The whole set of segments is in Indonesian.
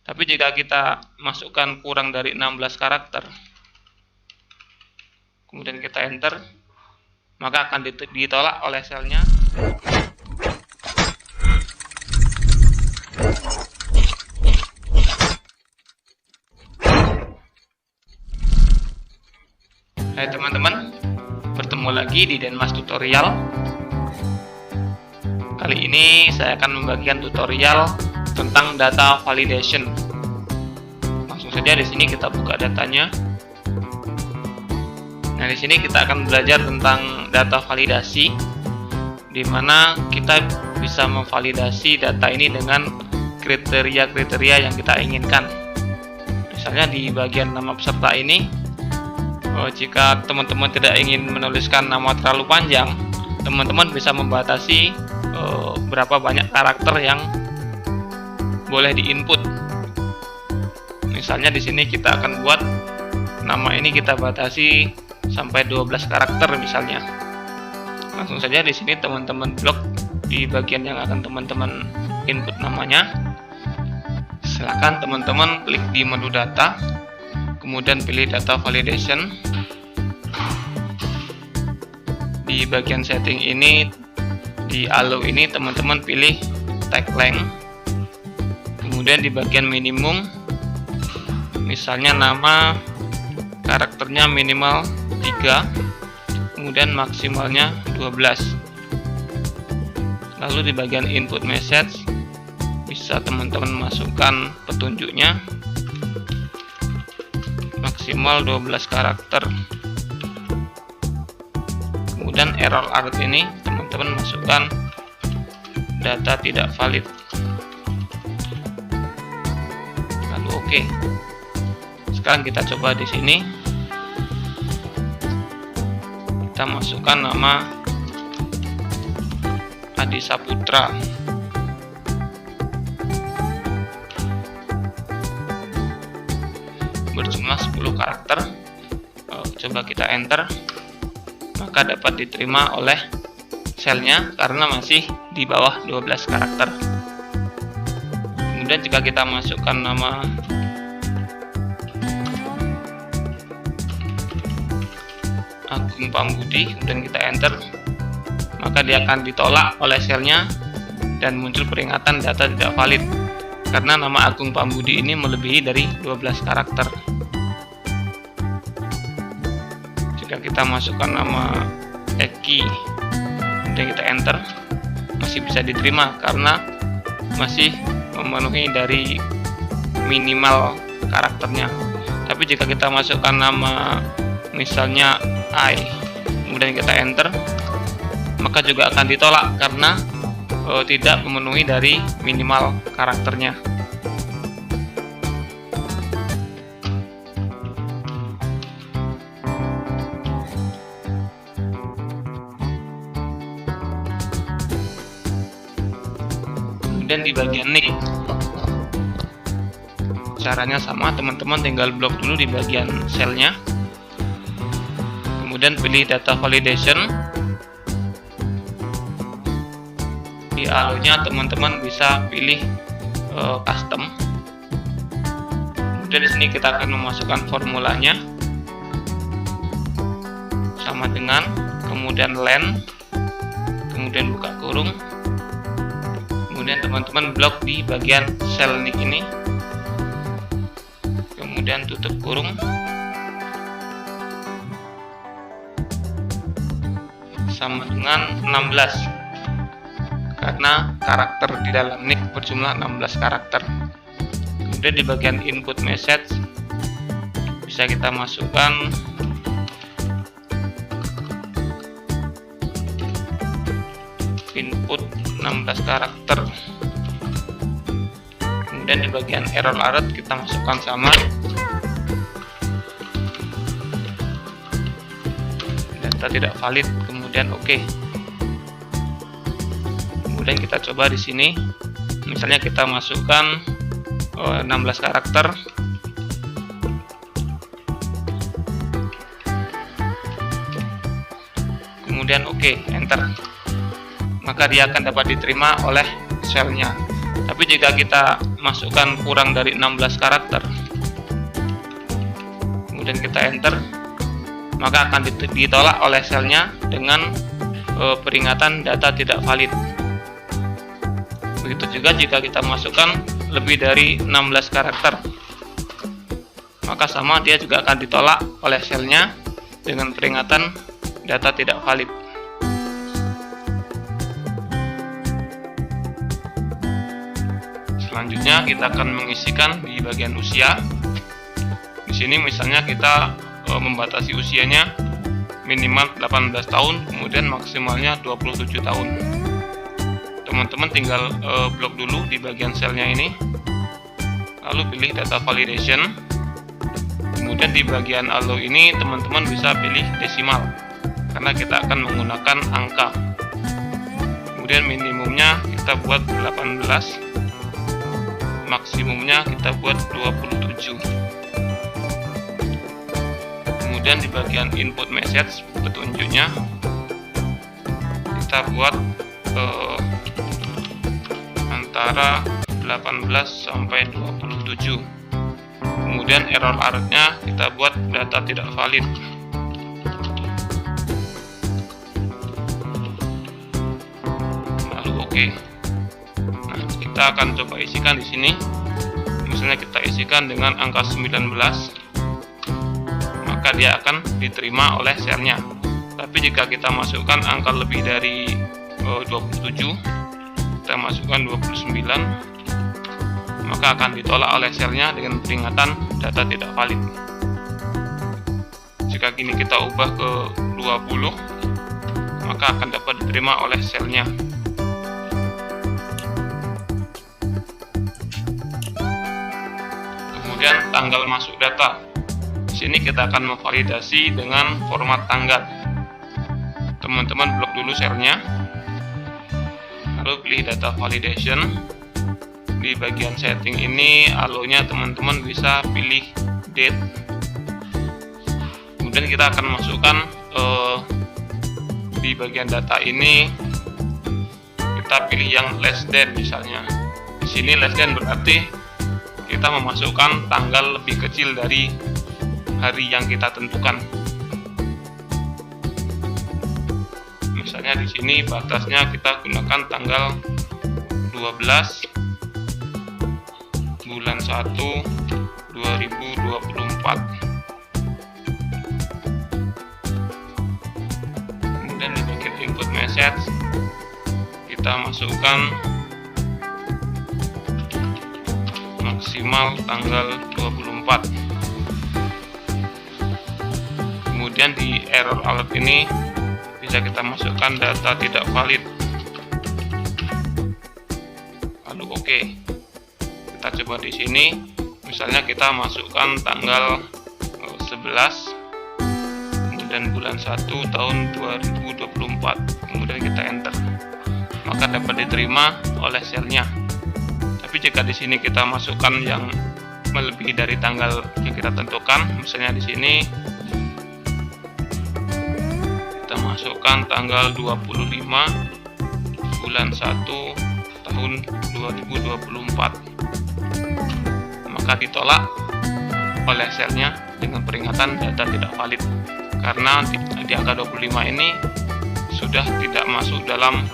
Tapi jika kita masukkan kurang dari 16 karakter, kemudian kita enter, maka akan ditolak oleh selnya. Hai teman-teman, bertemu lagi di Denmas Tutorial. Kali ini saya akan membagikan tutorial tentang data validation. Langsung saja di sini kita buka datanya. Nah, di sini kita akan belajar tentang data validasi, di mana kita bisa memvalidasi data ini dengan kriteria-kriteria yang kita inginkan. Misalnya di bagian nama peserta ini, jika teman-teman tidak ingin menuliskan nama terlalu panjang, teman-teman bisa membatasi berapa banyak karakter yang boleh diinput. Misalnya di sini kita akan buat nama ini kita batasi sampai 12 karakter misalnya. Langsung saja di sini teman-teman blok di bagian yang akan teman-teman input namanya. Silakan teman-teman klik di menu data, kemudian pilih data validation. Di bagian setting ini, di allow ini teman-teman pilih tag length, kemudian di bagian minimum, misalnya nama karakternya minimal 3, kemudian maksimalnya 12. Lalu di bagian input message bisa teman-teman masukkan petunjuknya maksimal 12 karakter. Kemudian error alert ini teman-teman masukkan data tidak valid. Lalu oke. Sekarang kita coba di sini. Kita masukkan nama Adi Saputra. Berjumlah 10 karakter. Coba kita enter, maka dapat diterima oleh selnya karena masih di bawah 12 karakter. Kemudian jika kita masukkan nama Agung Pambudi, kemudian kita enter, maka dia akan ditolak oleh selnya dan muncul peringatan data tidak valid karena nama Agung Pambudi ini melebihi dari 12 karakter. Jika kita masukkan nama Eki, kemudian kita enter, masih bisa diterima karena masih memenuhi dari minimal karakternya. Tapi jika kita masukkan nama misalnya I, kemudian kita enter, maka juga akan ditolak karena tidak memenuhi dari minimal karakternya. Kemudian di bagian nick, caranya sama, teman-teman tinggal blok dulu di bagian selnya, kemudian pilih data validation. Di allow-nya teman-teman bisa pilih custom. Kemudian di sini kita akan memasukkan formulanya sama dengan, kemudian len, kemudian buka kurung, kemudian teman-teman blok di bagian sel nick ini, kemudian tutup kurung, sama dengan 16 karena karakter di dalam nick berjumlah 16 karakter. Kemudian di bagian input message bisa kita masukkan input 16 karakter. Kemudian di bagian error alert kita masukkan sama, data tidak valid, kemudian oke. Kemudian kita coba di sini, misalnya kita masukkan 16 karakter, kemudian oke, enter, maka dia akan dapat diterima oleh selnya. Tapi jika kita masukkan kurang dari 16 karakter, kemudian kita enter, maka akan ditolak oleh selnya dengan peringatan data tidak valid. Begitu juga jika kita masukkan lebih dari 16 karakter, maka sama, dia juga akan ditolak oleh selnya dengan peringatan data tidak valid. Selanjutnya kita akan mengisikan di bagian usia. Di sini misalnya kita membatasi usianya minimal 18 tahun, kemudian maksimalnya 27 tahun. Teman-teman tinggal blok dulu di bagian selnya ini, lalu pilih data validation. Kemudian di bagian allow ini teman-teman bisa pilih desimal, karena kita akan menggunakan angka. Kemudian minimumnya kita buat 18, maksimumnya kita buat 27. Kemudian di bagian input message, petunjuknya kita buat antara 18 sampai 27. Kemudian error alertnya kita buat data tidak valid. Lalu oke. Nah, kita akan coba isikan di sini. Misalnya kita isikan dengan angka 19, maka dia akan diterima oleh selnya. Tapi jika kita masukkan angka lebih dari 27, kita masukkan 29, maka akan ditolak oleh selnya dengan peringatan data tidak valid. Jika kini kita ubah ke 20, maka akan dapat diterima oleh selnya. Kemudian tanggal masuk data. Di sini kita akan memvalidasi dengan format tanggal. Teman-teman blok dulu selnya, lalu pilih data validation. Di bagian setting ini allow-nya teman-teman bisa pilih date. Kemudian kita akan masukkan di bagian data ini kita pilih yang less than misalnya. Di sini less than berarti kita memasukkan tanggal lebih kecil dari hari yang kita tentukan. Misalnya di sini batasnya kita gunakan tanggal 12 bulan 1 2024. Kemudian di bagian input message kita masukkan maksimal tanggal 24. Kemudian di error alert ini bisa kita masukkan data tidak valid. Lalu oke. Kita coba di sini, misalnya kita masukkan tanggal 11 kemudian bulan 1 tahun 2024, kemudian kita enter, maka dapat diterima oleh selnya. Tapi jika di sini kita masukkan yang melebihi dari tanggal yang kita tentukan, misalnya di sini kita masukkan tanggal 25 bulan 1 tahun 2024, maka ditolak oleh selnya dengan peringatan data tidak valid, karena di angka 25 ini sudah tidak masuk dalam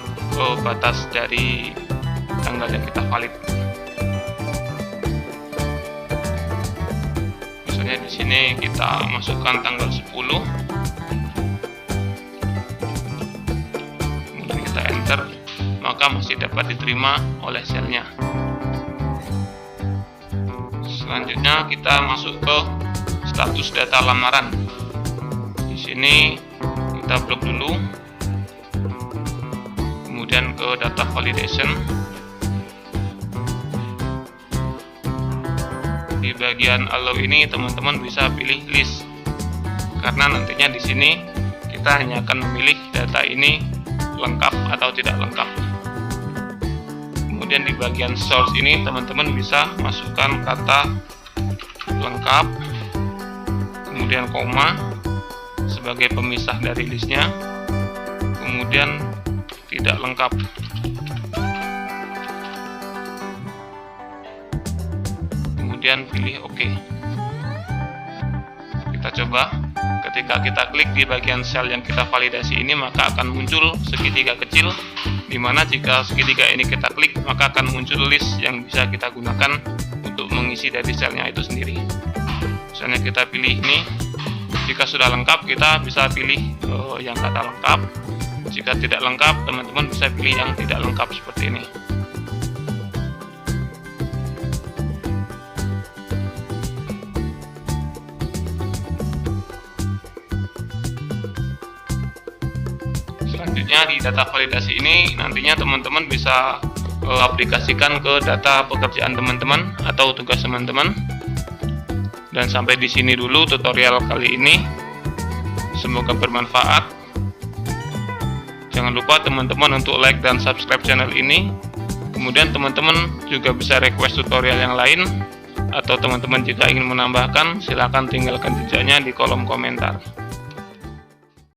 batas dari tanggal yang kita valid. Misalnya di sini kita masukkan tanggal 10, kemudian kita enter, maka masih dapat diterima oleh selnya. Selanjutnya kita masuk ke status data lamaran. Di sini kita blok dulu, kemudian ke data validation. Di bagian allow ini teman-teman bisa pilih list, karena nantinya di sini kita hanya akan memilih data ini lengkap atau tidak lengkap. Kemudian di bagian source ini teman-teman bisa masukkan kata lengkap, kemudian koma sebagai pemisah dari listnya, kemudian tidak lengkap. kemudian pilih OK. Kita coba. Ketika kita klik di bagian sel yang kita validasi ini, maka akan muncul segitiga kecil, dimana jika segitiga ini kita klik, maka akan muncul list yang bisa kita gunakan untuk mengisi dari selnya itu sendiri. Misalnya kita pilih ini. Jika sudah lengkap, kita bisa pilih yang kata lengkap. Jika tidak lengkap, teman-teman bisa pilih yang tidak lengkap seperti ini. Selanjutnya di data validasi ini nantinya teman-teman bisa aplikasikan ke data pekerjaan teman-teman atau tugas teman-teman. Dan sampai di sini dulu tutorial kali ini. Semoga bermanfaat. Jangan lupa teman-teman untuk like dan subscribe channel ini. Kemudian teman-teman juga bisa request tutorial yang lain, atau teman-teman jika ingin menambahkan, silahkan tinggalkan jejaknya di kolom komentar.